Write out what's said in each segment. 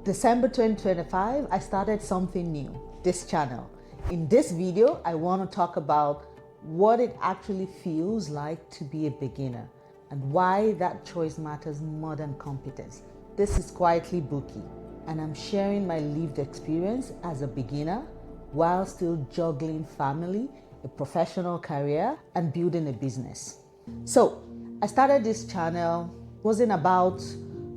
December 2025, I started something new, this channel. In this video, I want to talk about what it actually feels like to be a beginner and why that choice matters more than competence. This is quietly Bukky, and I'm sharing my lived experience as a beginner while still juggling family, a professional career, and building a business. So I started this channel, wasn't about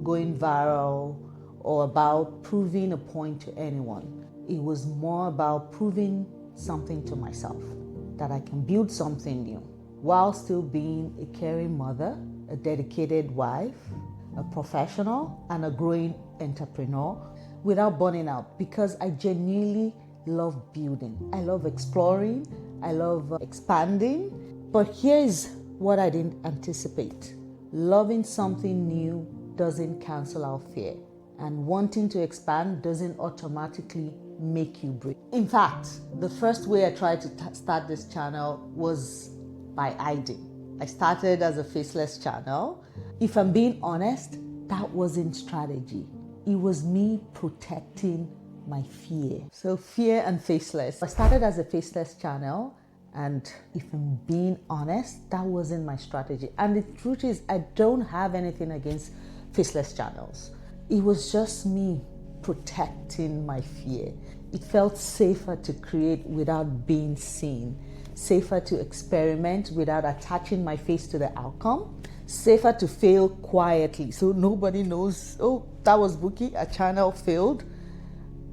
going viral or about proving a point to anyone. It was more about proving something to myself, that I can build something new while still being a caring mother, a dedicated wife, a professional, and a growing entrepreneur without burning out, because I genuinely love building. I love exploring. I love expanding. But here's what I didn't anticipate. Loving something new doesn't cancel out fear. And wanting to expand doesn't automatically make you brave. In fact, the first way I tried to start this channel was by hiding. I started as a faceless channel. If I'm being honest, that wasn't strategy. It was me protecting my fear. So fear and faceless. I started as a faceless channel, and if I'm being honest, that wasn't my strategy. And the truth is, I don't have anything against faceless channels. It was just me protecting my fear. It felt safer to create without being seen, safer to experiment without attaching my face to the outcome, safer to fail quietly so nobody knows, oh, that was Bukky, a channel failed.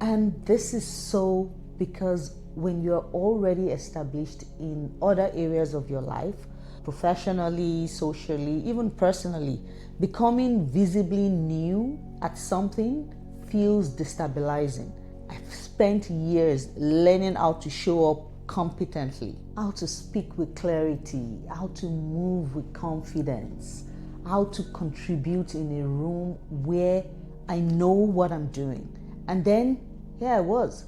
And this is so because when you're already established in other areas of your life, professionally, socially, even personally, becoming visibly new at something feels destabilizing. I've spent years learning how to show up competently, how to speak with clarity, how to move with confidence, how to contribute in a room where I know what I'm doing. And then here I was,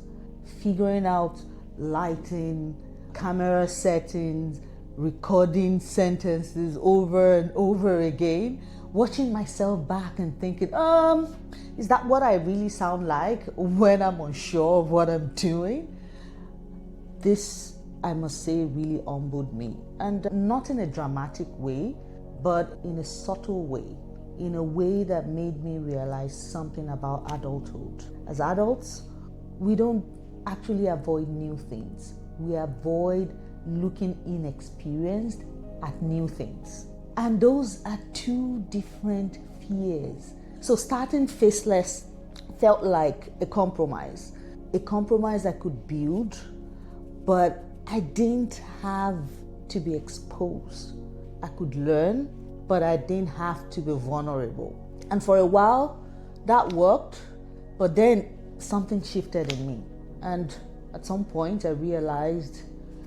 figuring out lighting, camera settings, recording sentences over and over again, watching myself back and thinking, is that what I really sound like when I'm unsure of what I'm doing? This, I must say, really humbled me. And not in a dramatic way, but in a subtle way, in a way that made me realize something about adulthood. As adults, we don't actually avoid new things. We avoid looking inexperienced at new things. And those are two different fears. So starting faceless felt like a compromise I could build, but I didn't have to be exposed. I could learn, but I didn't have to be vulnerable. And for a while, that worked, but then something shifted in me. And at some point, I realized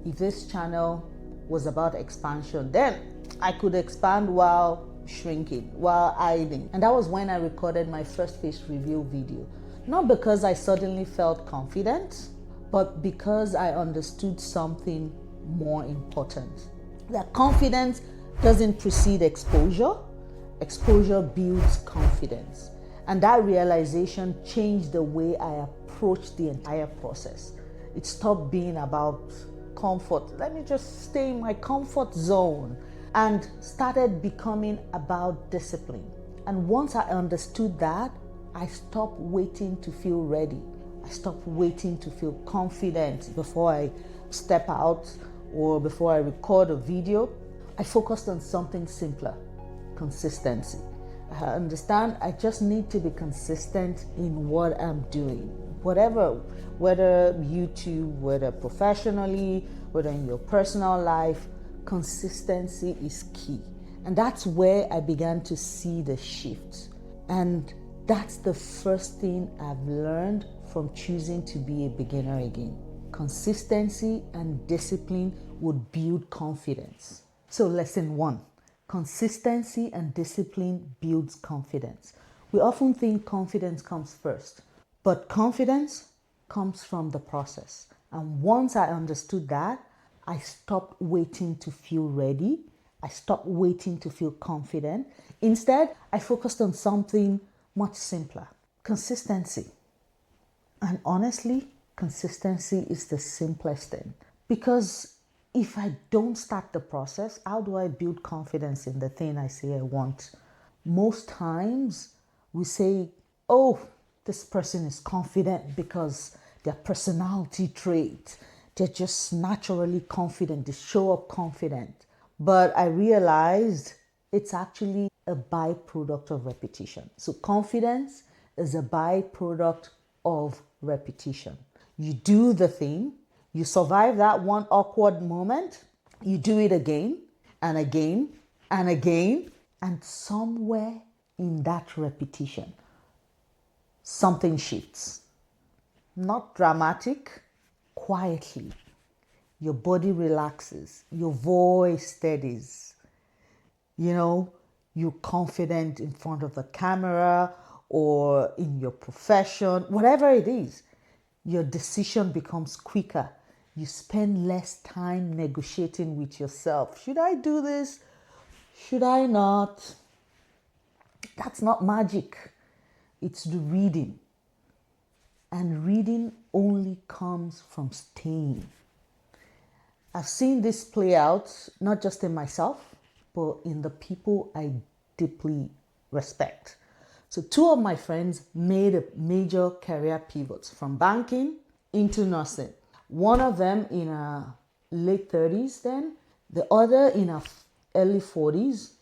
if this channel was about expansion, then I could expand while shrinking, while hiding. And that was when I recorded my first face reveal video. Not because I suddenly felt confident, but because I understood something more important. That confidence doesn't precede exposure. Exposure builds confidence. And that realization changed the way I approached the entire process. It stopped being about comfort. Let me just stay in my comfort zone, and started becoming about discipline. And once I understood that, I stopped waiting to feel ready. I stopped waiting to feel confident before I step out or before I record a video. I focused on something simpler: consistency. I understand I just need to be consistent in what I'm doing. Whatever, whether YouTube, whether professionally, whether in your personal life, consistency is key. And that's where I began to see the shift. And that's the first thing I've learned from choosing to be a beginner again. Consistency and discipline would build confidence. So lesson 1, consistency and discipline builds confidence. We often think confidence comes first, but confidence comes from the process. And once I understood that, I stopped waiting to feel ready. I stopped waiting to feel confident. Instead, I focused on something much simpler: Consistency. And honestly, consistency is the simplest thing. Because if I don't start the process, how do I build confidence in the thing I say I want? Most times we say, oh, this person is confident because their personality trait, they're just naturally confident, they show up confident. But I realized it's actually a byproduct of repetition. So confidence is a byproduct of repetition. You do the thing, you survive that one awkward moment, you do it again and again and again, and somewhere in that repetition, something shifts. Not dramatic, quietly. Your body relaxes, your voice steadies. You're confident in front of the camera or in your profession, whatever it is. Your decision becomes quicker. You spend less time negotiating with yourself. Should I do this? Should I not? That's not magic. It's the reading. And reading only comes from staying. I've seen this play out, not just in myself, but in the people I deeply respect. So two of my friends made a major career pivot from banking into nursing. One of them in her late 30s then, the other in her early 40s.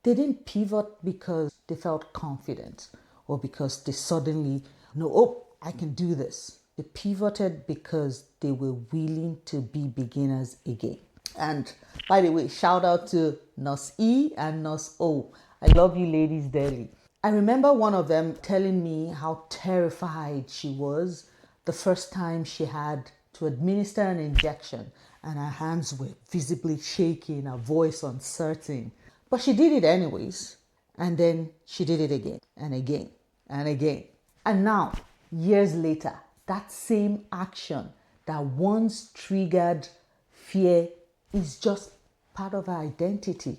They didn't pivot because they felt confident or because they suddenly know, oh, I can do this. They pivoted because they were willing to be beginners again. And by the way, shout out to Nurse E and Nurse O. I love you ladies dearly. I remember one of them telling me how terrified she was the first time she had to administer an injection, and her hands were visibly shaking, her voice uncertain. But she did it anyways. And then she did it again and again and again. And now, years later, that same action that once triggered fear is just part of her identity.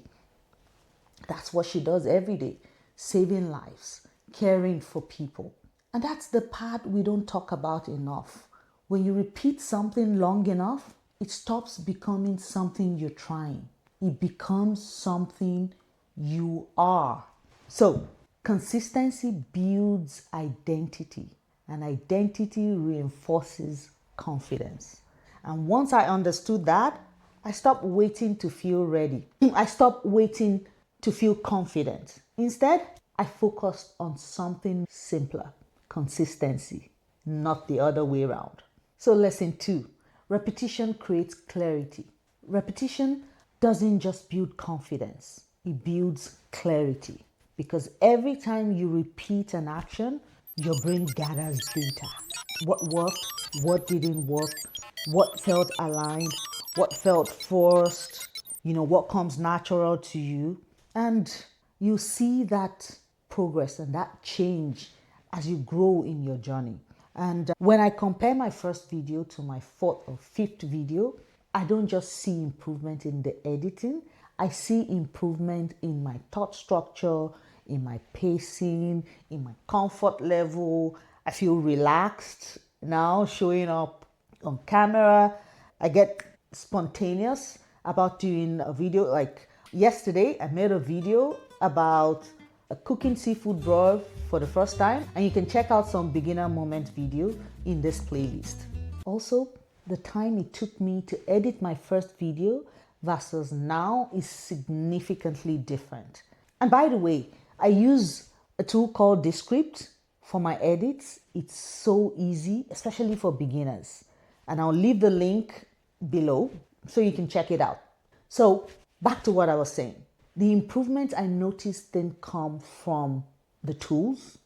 That's what she does every day, saving lives, caring for people. And that's the part we don't talk about enough. When you repeat something long enough, it stops becoming something you're trying. It becomes something you are. So, consistency builds identity, and identity reinforces confidence. And once I understood that, I stopped waiting to feel ready. I stopped waiting to feel confident. Instead, I focused on something simpler: consistency, not the other way around. So, lesson 2: repetition creates clarity. Repetition doesn't just build confidence, it builds clarity. Because every time you repeat an action, your brain gathers data. What worked, what didn't work, what felt aligned, what felt forced, what comes natural to you. And you see that progress and that change as you grow in your journey. And when I compare my first video to my fourth or fifth video, I don't just see improvement in the editing, I see improvement in my thought structure, in my pacing, in my comfort level. I feel relaxed now showing up on camera. I get spontaneous about doing a video. Like yesterday, I made a video about cooking seafood broth for the first time, and you can check out some beginner moment video in this playlist. Also, the time it took me to edit my first video versus now is significantly different. And by the way, I use a tool called Descript for my edits. It's so easy, especially for beginners. And I'll leave the link below so you can check it out. So back to what I was saying. The improvement I noticed didn't come from the tools.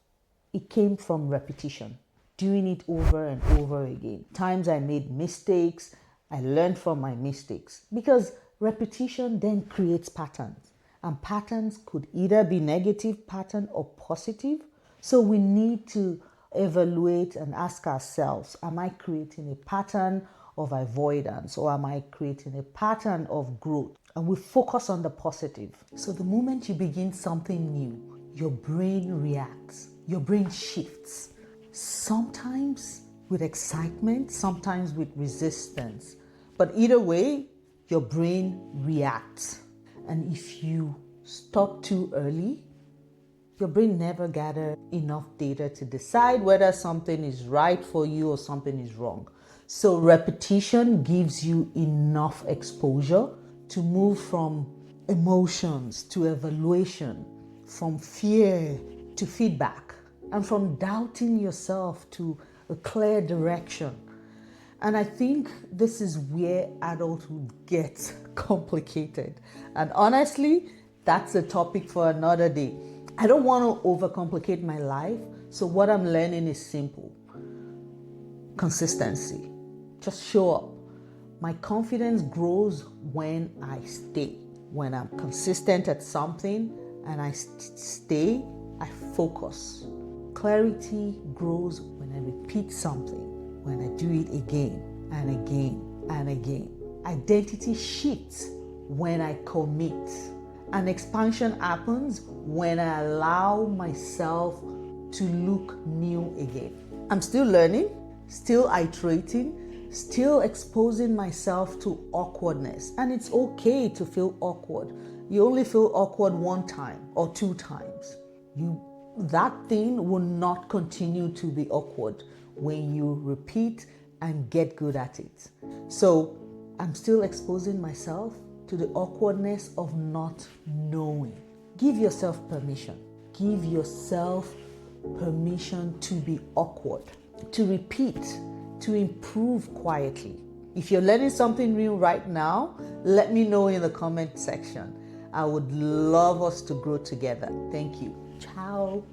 It came from repetition, doing it over and over again. Times I made mistakes, I learned from my mistakes, because repetition then creates patterns. And patterns could either be negative pattern or positive. So we need to evaluate and ask ourselves, am I creating a pattern of avoidance, or am I creating a pattern of growth? And we focus on the positive. So the moment you begin something new, you your brain reacts, your brain shifts. Sometimes with excitement, sometimes with resistance. But either way, your brain reacts. And if you stop too early, your brain never gathers enough data to decide whether something is right for you or something is wrong. So repetition gives you enough exposure to move from emotions to evaluation, from fear to feedback, and from doubting yourself to a clear direction. And I think this is where adulthood gets complicated. And honestly, that's a topic for another day. I don't want to overcomplicate my life, so what I'm learning is simple. Consistency. Just show up. My confidence grows when I stay. When I'm consistent at something and I stay, I focus. Clarity grows when I repeat something, when I do it again and again and again. Identity shifts when I commit. And expansion happens when I allow myself to look new again. I'm still learning, still iterating, still exposing myself to awkwardness. And it's okay to feel awkward. You only feel awkward one time or two times. That thing will not continue to be awkward when you repeat and get good at it. So I'm still exposing myself to the awkwardness of not knowing. Give yourself permission. Give yourself permission to be awkward, to repeat, to improve quietly. If you're learning something new right now, let me know in the comment section. I would love us to grow together. Thank you. Ciao.